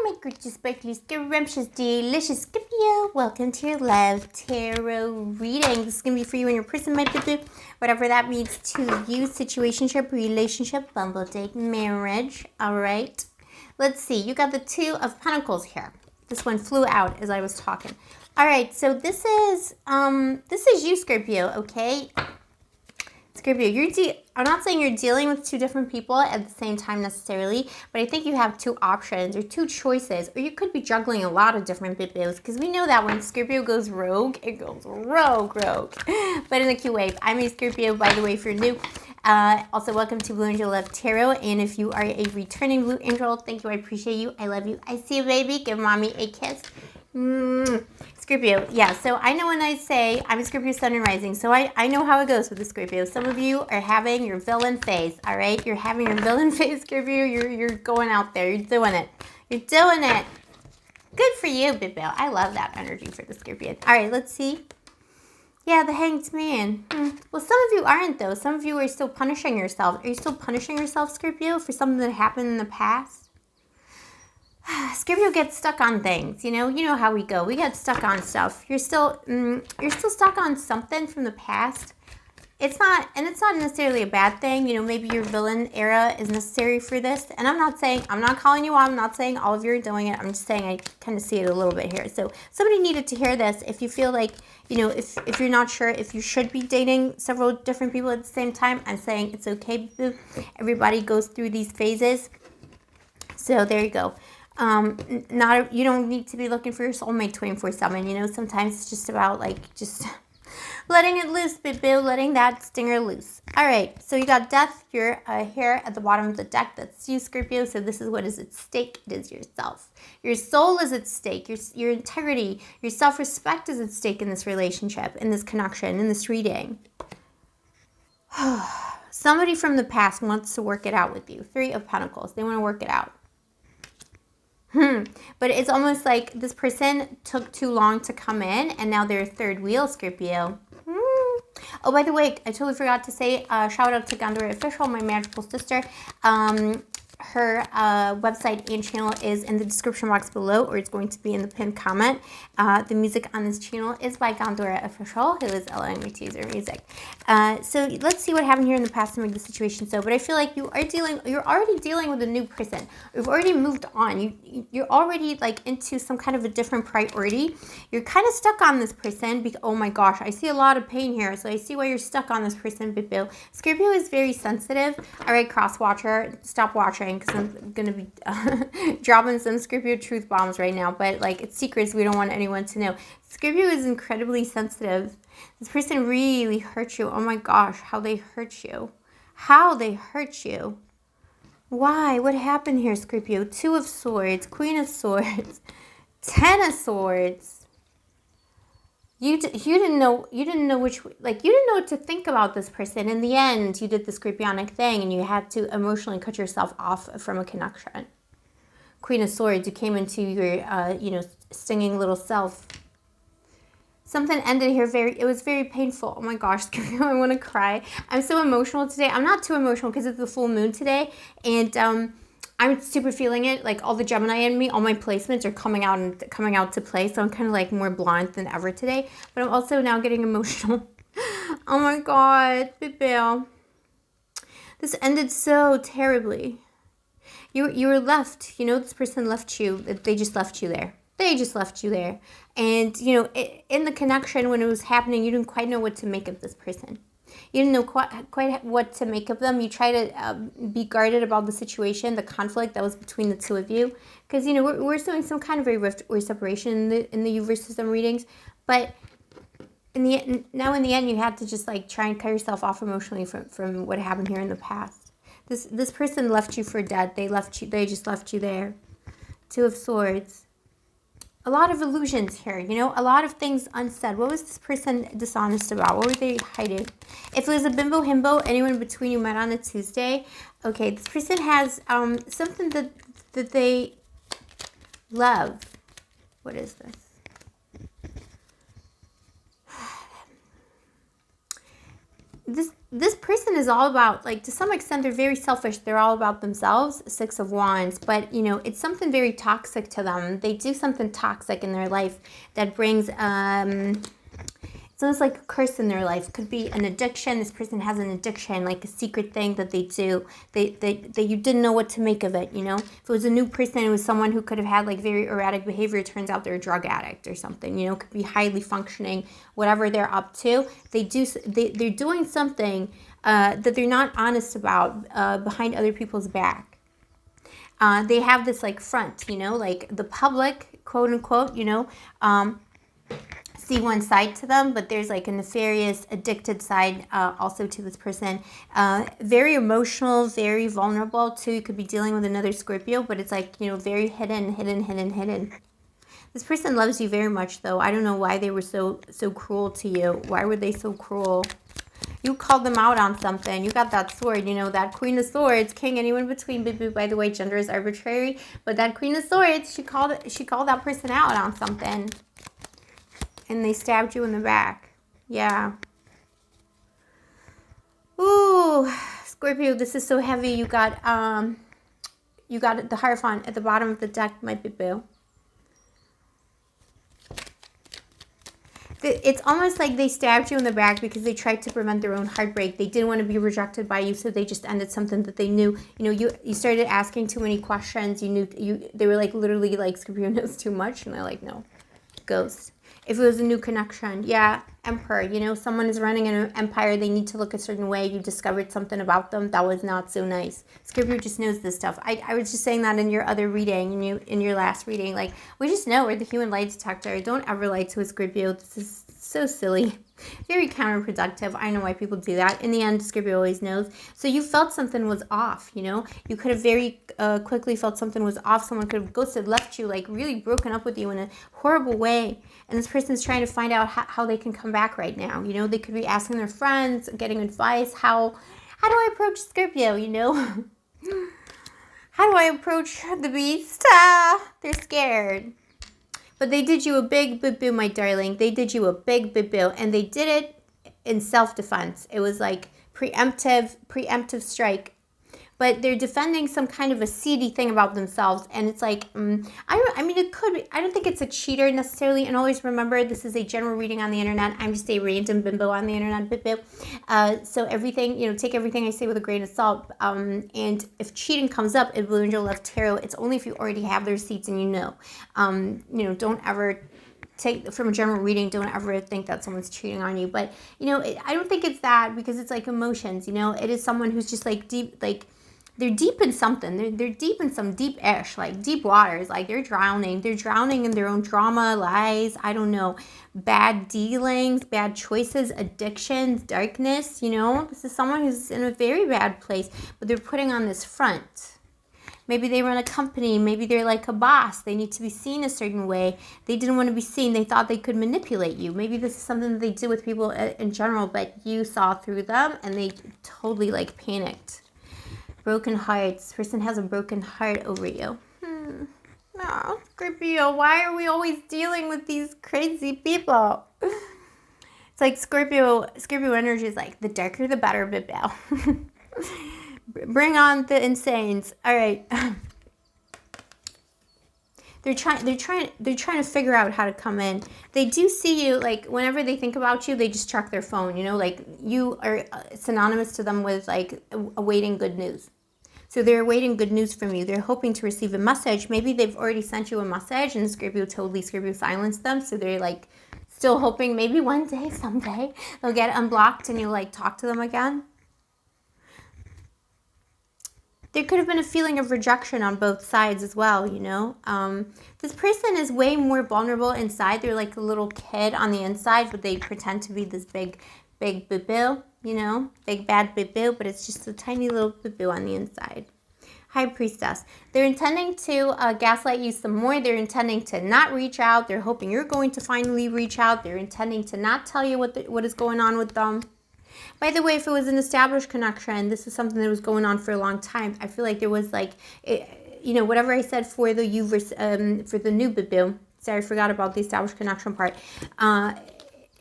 my gorgeous, sparkly, scrumptious, delicious Scorpio. Welcome to your Love Tarot reading. This is going to be for you and your person, my boo-boo. Whatever that means to you. Situationship, relationship, bumble date, marriage. All right. Let's see. You got the Two of Pentacles here. This one flew out as I was talking. All right. So this is you, Scorpio, okay? Scorpio, I'm not saying you're dealing with two different people at the same time necessarily, but I think you have two options or two choices, or you could be juggling a lot of different bit-bills, because we know that when Scorpio goes rogue, it goes rogue, but in a cute way. I'm a Scorpio, by the way, if you're new. Also, welcome to Blue Angel Love Tarot, and if you are a returning Blue Angel, thank you, I appreciate you, I love you, I see you, baby, give mommy a kiss. Scorpio, yeah, so I know when I say I'm a Scorpio Sun and Rising, so I know how it goes with the Scorpio. Some of you are having your villain phase, all right? You're having your villain phase, Scorpio. You're going out there. You're doing it. You're doing it. Good for you, Bill. I love that energy for the Scorpion. All right, let's see. Yeah, the Hanged Man. Well, some of you aren't, though. Some of you are still punishing yourself. Are you still punishing yourself, Scorpio, for something that happened in the past? Scorpio gets stuck on things, you know how we go. We get stuck on stuff. You're still stuck on something from the past. It's not necessarily a bad thing. You know, maybe your villain era is necessary for this. And I'm not calling you out. I'm not saying all of you are doing it. I'm just saying I kind of see it a little bit here. So somebody needed to hear this. If you feel like, if you're not sure if you should be dating several different people at the same time, I'm saying it's okay. Everybody goes through these phases. So there you go. You don't need to be looking for your soulmate 24/7. Sometimes it's just about just letting it loose, boo, letting that stinger loose. All right, so you got Death here at the bottom of the deck. That's you, Scorpio. So this is what is at stake. It is yourself. Your soul is at stake. Your integrity, your self-respect is at stake in this relationship, in this connection, in this reading. Somebody from the past wants to work it out with you. Three of Pentacles. They want to work it out. But it's almost like this person took too long to come in, and now they're third wheel, Scorpio. Oh, by the way, I totally forgot to say, shout out to Gondor Official, my magical sister. Her website and channel is in the description box below, or it's going to be in the pinned comment. The music on this channel is by Gondor Official, who is allowing me to use her music. So let's see what happened here in the past to make the situation so. But I feel like you're already dealing with a new person. You've already moved on. You're already into some kind of a different priority. You're kind of stuck on this person. Oh my gosh, I see a lot of pain here. So I see why you're stuck on this person, Bill. Scorpio is very sensitive. All right, cross watcher, stop watching, because I'm going to be dropping some Scorpio truth bombs right now. But it's secrets we don't want anyone to know. Scorpio is incredibly sensitive. This person really hurt you. Oh my gosh, how they hurt you. How they hurt you. Why? What happened here, Scorpio? Two of Swords, Queen of Swords, Ten of Swords. You didn't know you didn't know what to think about this person. In the end, you did the Scorpionic thing, and you had to emotionally cut yourself off from a connection. Queen of Swords, you came into your stinging little self. Something ended here it was very painful. Oh my gosh, Scorpio, I want to cry. I'm so emotional today. I'm not too emotional because it's the full moon today, and I'm super feeling it. All the Gemini in me, all my placements are coming out to play. So I'm kind of more blonde than ever today. But I'm also now getting emotional. Oh my God, Bill. This ended so terribly. You were left. This person left you. They just left you there. They just left you there. And in the connection when it was happening, you didn't quite know what to make of this person. You didn't know quite what to make of them. You try to be guarded about the situation, the conflict that was between the two of you. Because, we're doing some kind of a rift or separation in the you versus them readings. But in the end, you had to just try and cut yourself off emotionally from what happened here in the past. This person left you for dead. They just left you there. Two of Swords. A lot of illusions here, a lot of things unsaid. What was this person dishonest about? What were they hiding? If it was a bimbo himbo, anyone between you met on a Tuesday, okay, this person has something that they love. What is this? this person is all about, like, to some extent, they're very selfish. They're all about themselves, Six of Wands. But, you know, it's something very toxic to them. They do something toxic in their life that brings, it's almost like a curse in their life. Could be an addiction. This person has an addiction, like a secret thing that they do. They you didn't know what to make of it, you know? If it was a new person, it was someone who could have had like very erratic behavior. It turns out they're a drug addict or something, you know? Could be highly functioning, whatever they're up to. They're doing something that they're not honest about behind other people's back. They have this like front, you know, like the public, quote unquote, you know, see one side to them, but there's like a nefarious, addicted side also to this person. Very emotional, very vulnerable too. You could be dealing with another Scorpio, but it's like, you know, very hidden. This person loves you very much, though. I don't know why they were so cruel to you. Why were they so cruel? You called them out on something. You got that sword, you know, that Queen of Swords, King, anyone between. By the way, gender is arbitrary, but that Queen of Swords, she called that person out on something. And they stabbed you in the back. Yeah. Ooh, Scorpio, this is so heavy. You got the Hierophant at the bottom of the deck, my boo. It's almost like they stabbed you in the back because they tried to prevent their own heartbreak. They didn't want to be rejected by you, so they just ended something that they knew. You know, you started asking too many questions. They were like literally like, Scorpio knows too much, and they're like, no, ghost. If it was a new connection, yeah, Emperor, you know, someone is running an empire, they need to look a certain way, you discovered something about them that was not so nice. Scorpio just knows this stuff. I was just saying that in your other reading, in your last reading, like, we just know we're the human lie detector. Don't ever lie to a Scorpio. This is so silly. Very counterproductive. I know why people do that. In the end, Scorpio always knows. So you felt something was off, you know? You could have very quickly felt something was off. Someone could have ghosted, left you, like really broken up with you in a horrible way. And this person's trying to find out how they can come back right now. You know, they could be asking their friends, getting advice. How do I approach Scorpio, you know? How do I approach the beast? They're scared. But they did you a big boo-boo, my darling. They did you a big boo-boo. And they did it in self-defense. It was like preemptive strike. But they're defending some kind of a seedy thing about themselves. And it's like, I mean, it could be. I don't think it's a cheater necessarily. And always remember, this is a general reading on the internet. I'm just a random bimbo on the internet, bimbo. So everything, you know, take everything I say with a grain of salt. And if cheating comes up in Blue Angel Love Tarot, it's only if you already have the receipts and you know. You know, don't ever take from a general reading, don't ever think that someone's cheating on you. But, you know, I don't think it's that, because it's like emotions, you know. It is someone who's just like deep, like, they're deep in something. They're deep in some deep-ish, like deep waters. Like they're drowning. They're drowning in their own drama, lies, I don't know, bad dealings, bad choices, addictions, darkness, you know. This is someone who's in a very bad place, but they're putting on this front. Maybe they run a company. Maybe they're like a boss. They need to be seen a certain way. They didn't want to be seen. They thought they could manipulate you. Maybe this is something that they do with people in general, but you saw through them and they totally like panicked. Broken hearts. This person has a broken heart over you. Oh, Scorpio, why are we always dealing with these crazy people? It's like Scorpio energy is like, the darker the better, Bibel. Bring on the insanes. All right. They're trying to figure out how to come in. They do see you, like, whenever they think about you, they just check their phone, you know, like you are synonymous to them with like awaiting good news. So they're awaiting good news from you. They're hoping to receive a message. Maybe they've already sent you a message and Scorpio silenced them. So they're like still hoping maybe one day, someday, they'll get unblocked and you'll like talk to them again. There could have been a feeling of rejection on both sides as well, you know. This person is way more vulnerable inside. They're like a little kid on the inside, but they pretend to be this big boo-boo, you know, big bad boo-boo, but it's just a tiny little boo-boo on the inside. High Priestess. They're intending to gaslight you some more. They're intending to not reach out. They're hoping you're going to finally reach out. They're intending to not tell you what is going on with them. By the way, if it was an established connection, this is something that was going on for a long time. I feel like there was like, you know, whatever I said for the for the new boo-boo. Sorry, I forgot about the established connection part.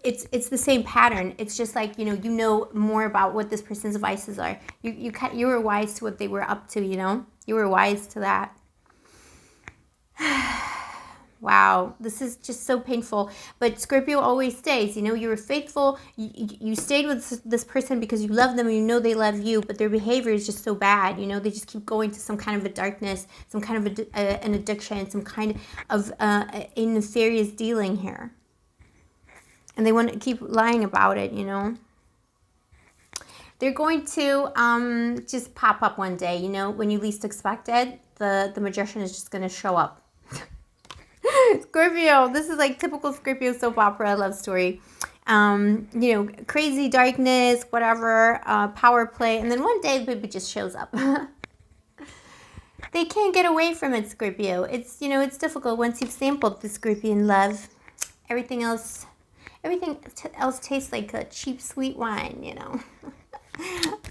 it's the same pattern. It's just like, you know more about what this person's vices are. You were wise to what they were up to, You were wise to that. Wow, this is just so painful. But Scorpio always stays. You were faithful. You stayed with this person because you love them and you know they love you, but their behavior is just so bad. They just keep going to some kind of a darkness, some kind of an addiction, some kind of a nefarious dealing here. And they want to keep lying about it, They're going to just pop up one day, when you least expect it. The magician is just going to show up. Scorpio, this is like typical Scorpio soap opera love story. Crazy darkness, whatever, power play, and then one day the baby just shows up. They can't get away from it, Scorpio. It's difficult once you've sampled the Scorpion love. Everything else tastes like a cheap sweet wine,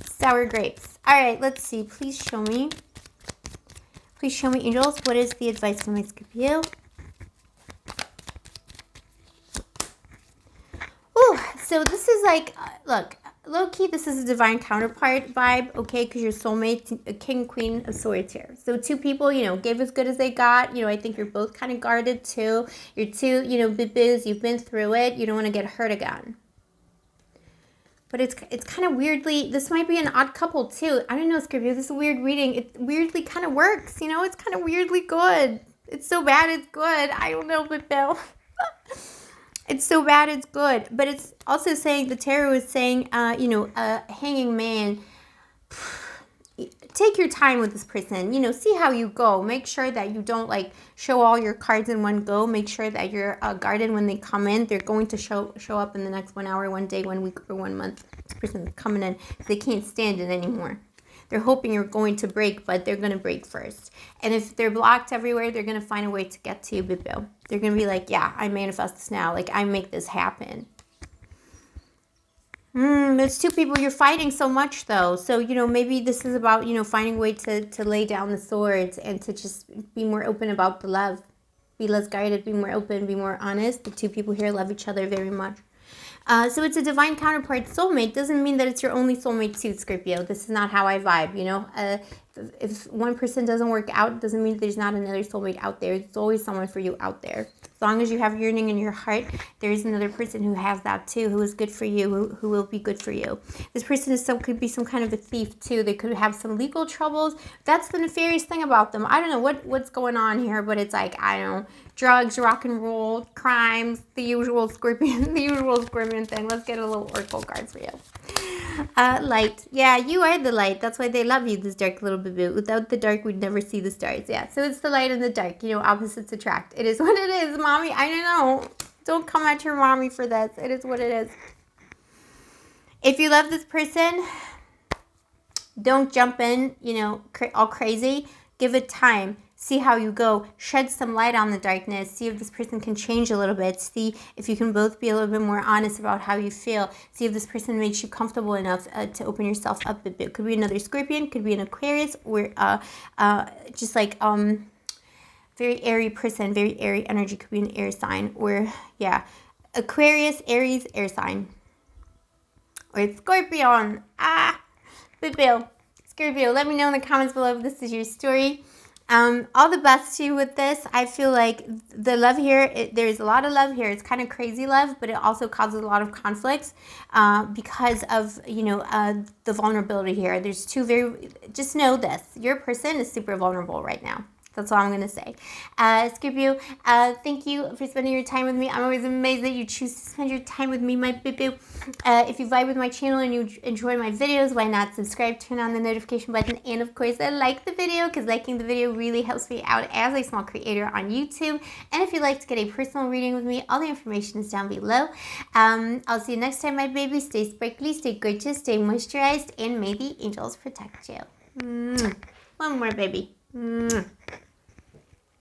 Sour grapes. All right, let's see. Please show me, angels. What is the advice for my Scorpio? Ooh, so this is like, look, low-key, this is a divine counterpart vibe, okay, because your soulmate, a king, queen of swords here. So two people, gave as good as they got. I think you're both kind of guarded, too. You're two, bibbies, you've been through it. You don't want to get hurt again. But it's kind of weirdly, this might be an odd couple, too. I don't know, Scorpio, this is a weird reading. It weirdly kind of works, it's kind of weirdly good. It's so bad it's good. I don't know, but Bill... It's so bad it's good. But it's also saying, the tarot is saying, hanging man, take your time with this person. See how you go. Make sure that you don't, like, show all your cards in one go. Make sure that you're guarded when they come in. They're going to show up in the next 1 hour, 1 day, 1 week, or 1 month. This person's coming in because they can't stand it anymore. They're hoping you're going to break, but they're going to break first. And if they're blocked everywhere, they're going to find a way to get to you, Bibo. They're going to be like, yeah, I manifest this now. Like, I make this happen. There's two people you're fighting so much, though. So, maybe this is about, finding a way to lay down the swords and to just be more open about the love. Be less guarded, be more open, be more honest. The two people here love each other very much. So it's a divine counterpart soulmate. Doesn't mean that it's your only soulmate too, Scorpio. This is not how I vibe, If one person doesn't work out, doesn't mean there's not another soulmate out there. There's always someone for you out there. As long as you have yearning in your heart, there is another person who has that too, who is good for you, who will be good for you. This person could be some kind of a thief too. They could have some legal troubles. That's the nefarious thing about them. I don't know what's going on here, but it's like, I don't know, drugs, rock and roll, crimes, the usual Scorpion thing. Let's get a little oracle card for you. Light. Yeah, you are the light. That's why they love you, this dark little boo-boo. Without the dark, we'd never see the stars. Yeah, so it's the light and the dark. Opposites attract. It is what it is, mommy. I don't know. Don't come at your mommy for this. It is what it is. If you love this person, don't jump in, all crazy. Give it time. See how you go. Shed some light on the darkness. See if this person can change a little bit. See if you can both be a little bit more honest about how you feel. See if this person makes you comfortable enough to open yourself up a bit. Could be another Scorpion, could be an Aquarius, or just like very airy person, very airy energy. Could be an air sign, or yeah, Aquarius, Aries, air sign, or Scorpion. Bill. Scorpio, let me know in the comments below if this is your story. All the best to you with this. I feel like the love here, there's a lot of love here. It's kind of crazy love, but it also causes a lot of conflicts because of, the vulnerability here. There's just know this. Your person is super vulnerable right now. That's all I'm going to say. Scorpio, thank you for spending your time with me. I'm always amazed that you choose to spend your time with me, my boo-boo. If you vibe with my channel and you enjoy my videos, why not subscribe, turn on the notification button, and of course, like the video, because liking the video really helps me out as a small creator on YouTube. And if you'd like to get a personal reading with me, all the information is down below. I'll see you next time, my baby. Stay sparkly, stay gorgeous, stay moisturized, and may the angels protect you. One more, baby.